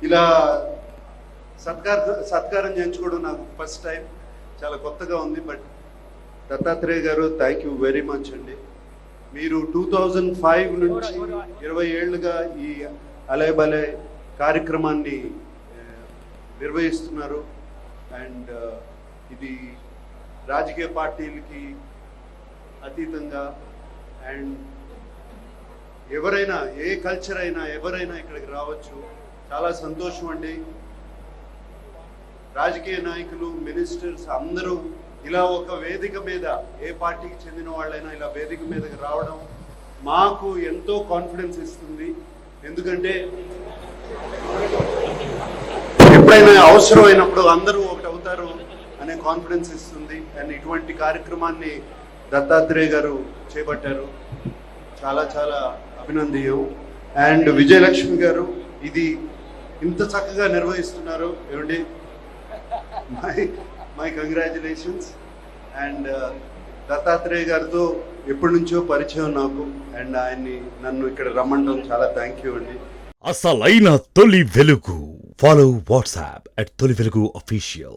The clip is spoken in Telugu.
ఇలా సత్కారం చేయించుకోవడం నాకు ఫస్ట్ టైం, చాలా కొత్తగా ఉంది. బట్ దత్తాత్రేయ గారు థ్యాంక్ యూ వెరీ మచ్ అండి. మీరు 2005 నుంచి 20 ఏళ్ళుగా ఈ అలయ్ బలయ్ కార్యక్రమాన్ని నిర్వహిస్తున్నారు. అండ్ ఇది రాజకీయ పార్టీలకి అతీతంగా, అండ్ ఎవరైనా ఏ కల్చర్ అయినా ఎవరైనా ఇక్కడికి రావచ్చు. చాలా సంతోషం అండి. రాజకీయ నాయకులు, మినిస్టర్స్ అందరూ ఇలా ఒక వేదిక మీద, ఏ పార్టీకి చెందిన వాళ్ళైనా ఇలా వేదిక మీదకి రావడం మాకు ఎంతో కాన్ఫిడెన్స్ ఇస్తుంది. ఎందుకంటే ఎప్పుడైనా అవసరమైనప్పుడు అందరూ ఒకటి అవుతారు అనే కాన్ఫిడెన్స్ ఇస్తుంది. అండ్ ఇటువంటి కార్యక్రమాన్ని దత్తాత్రేయ గారు చేపట్టారు, చాలా చాలా అభినందనీయం. అండ్ విజయలక్ష్మి గారు ఇది ఇంత చక్కగా నిర్వహిస్తున్నారు ఏమండి, మై కంగ్రాచులేషన్స్. అండ్ దత్తాత్రేయ గారితో ఎప్పటి నుంచో పరిచయం నాకు, అండ్ ఆయన్ని నన్ను ఇక్కడ రమ్మంటాం చాలా థ్యాంక్ యూ అండి. అసలైన తొలి వెలుగు. ఫాలో వాట్సాప్ @తొలి వెలుగు official.